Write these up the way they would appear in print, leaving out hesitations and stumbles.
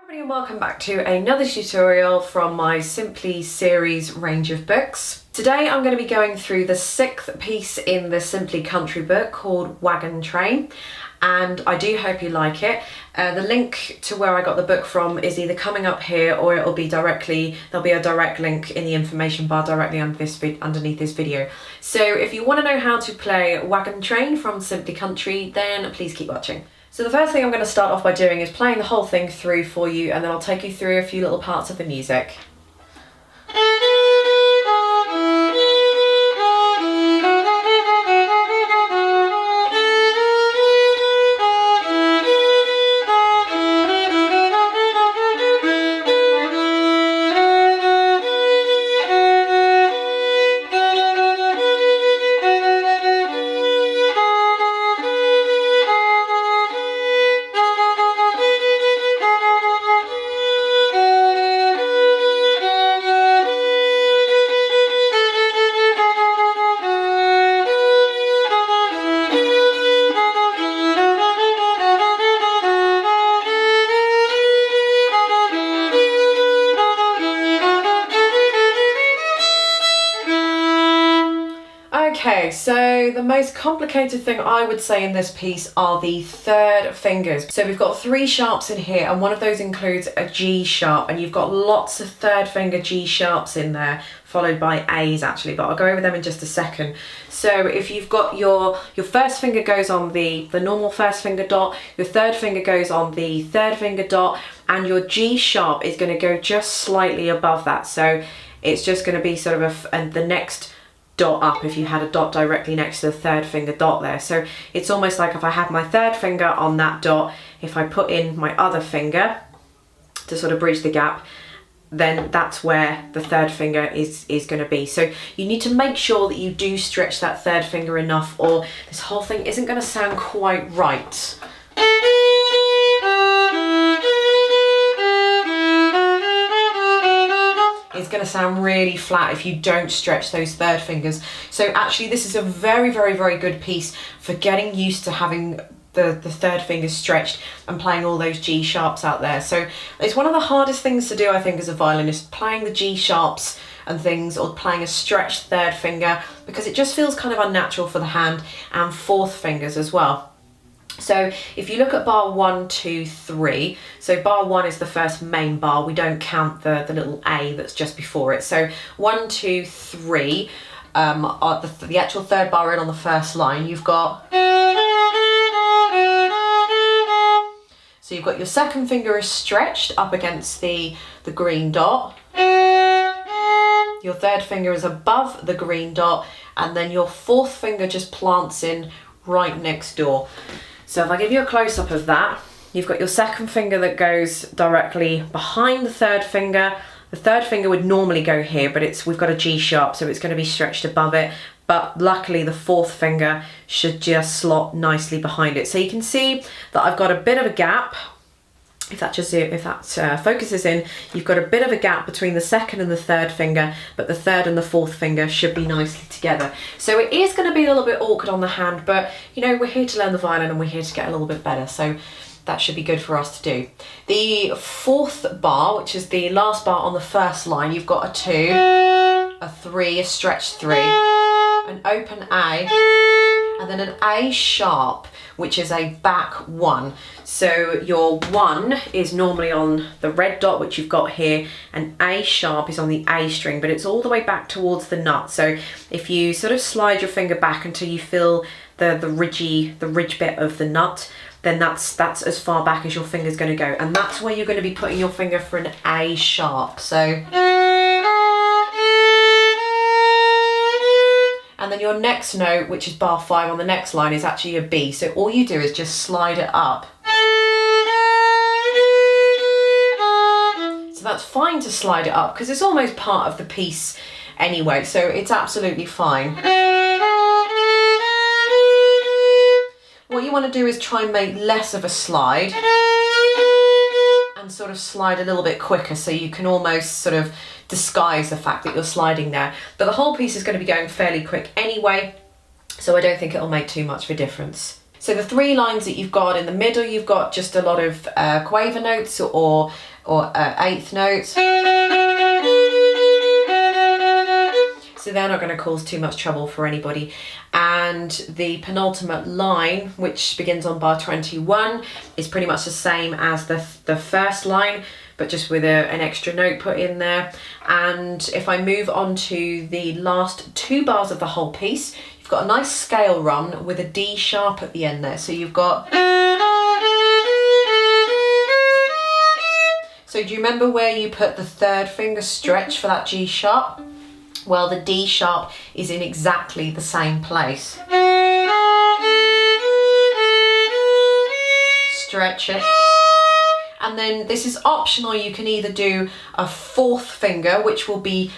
Everybody and welcome back to another tutorial from my Simply series range of books. Today I'm going to be going through the 6th piece in the Simply Country book called Wagon Train, and I do hope you like it. The link to where I got the book from is either coming up here or it'll be there'll be a direct link in the information bar directly underneath this video. So if you want to know how to play Wagon Train from Simply Country, then please keep watching. So the first thing I'm going to start off by doing is playing the whole thing through for you, and then I'll take you through a few little parts of the music. Okay, so the most complicated thing I would say in this piece are the third fingers. So we've got 3 sharps in here, and one of those includes a G sharp, and you've got lots of third finger G sharps in there, followed by A's actually, but I'll go over them in just a second. So if you've got your first finger goes on the normal first finger dot, your third finger goes on the third finger dot, and your G sharp is going to go just slightly above that. So it's just going to be sort of the next dot up if you had a dot directly next to the third finger dot there. So it's almost like if I had my third finger on that dot, if I put in my other finger to sort of bridge the gap, then that's where the third finger is going to be. So you need to make sure that you do stretch that third finger enough, or this whole thing isn't going to sound quite right. It's going to sound really flat if you don't stretch those third fingers. So actually this is a very, very, very good piece for getting used to having the third fingers stretched and playing all those G sharps out there. So it's one of the hardest things to do, I think, as a violinist, playing the G sharps and things, or playing a stretched third finger, because it just feels kind of unnatural for the hand, and fourth fingers as well. So if you look at bar 1, 2, 3, so bar 1 is the first main bar, we don't count the little A that's just before it. So 1, 2, 3 are the actual third bar in on the first line. You've got, so you've got your second finger is stretched up against the green dot, your third finger is above the green dot, and then your fourth finger just plants in right next door. So if I give you a close-up of that, you've got your second finger that goes directly behind the third finger. The third finger would normally go here, but we've got a G sharp, so it's going to be stretched above it. But luckily the fourth finger should just slot nicely behind it. So you can see that I've got a bit of a gap. If that focuses in, you've got a bit of a gap between the second and the third finger, but the third and the fourth finger should be nicely together. So it is going to be a little bit awkward on the hand, but you know, we're here to learn the violin and we're here to get a little bit better. So that should be good for us to do. The fourth bar, which is the last bar on the first line, you've got a 2, a 3, a stretched 3, an open A, and then an A sharp, which is a back 1. So your 1 is normally on the red dot, which you've got here, and A sharp is on the A string, but it's all the way back towards the nut. So if you sort of slide your finger back until you feel the ridge bit of the nut, then that's as far back as your finger's going to go, and that's where you're going to be putting your finger for an A sharp. So, and then your next note, which is bar 5 on the next line, is actually a B. So all you do is just slide it up. So that's fine to slide it up because it's almost part of the piece anyway, so it's absolutely fine. What you want to do is try and make less of a slide and sort of slide a little bit quicker, so you can almost sort of disguise the fact that you're sliding there. But the whole piece is going to be going fairly quick anyway, so I don't think it'll make too much of a difference. So the 3 lines that you've got in the middle, you've got just a lot of quaver notes or eighth notes. So they're not going to cause too much trouble for anybody. And the penultimate line, which begins on bar 21, is pretty much the same as the first line, but just with an extra note put in there. And if I move on to the last 2 bars of the whole piece, you've got a nice scale run with a D sharp at the end there. So you've got... So do you remember where you put the 3rd finger stretch for that G sharp? Well, the D sharp is in exactly the same place. Stretch it. And then this is optional. You can either do a 4th finger, which will be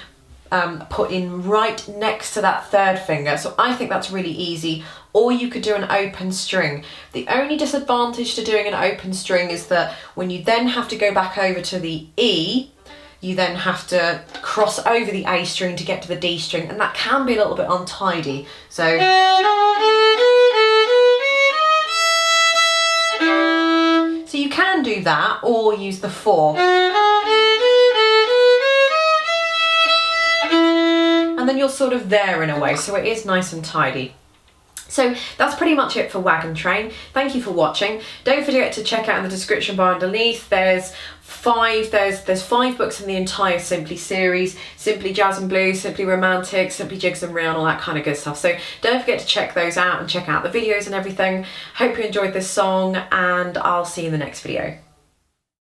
put in right next to that 3rd finger. So I think that's really easy. Or you could do an open string. The only disadvantage to doing an open string is that when you then have to go back over to the E, you then have to cross over the A string to get to the D string, and that can be a little bit untidy. So you can do that, or use the 4. And then you're sort of there in a way, so it is nice and tidy. So that's pretty much it for Wagon Train. Thank you for watching. Don't forget to check out in the description bar underneath. There's 5 books in the entire Simply series. Simply Jazz and Blues, Simply Romantic, Simply Jigs and Reel, and all that kind of good stuff. So don't forget to check those out and check out the videos and everything. Hope you enjoyed this song, and I'll see you in the next video.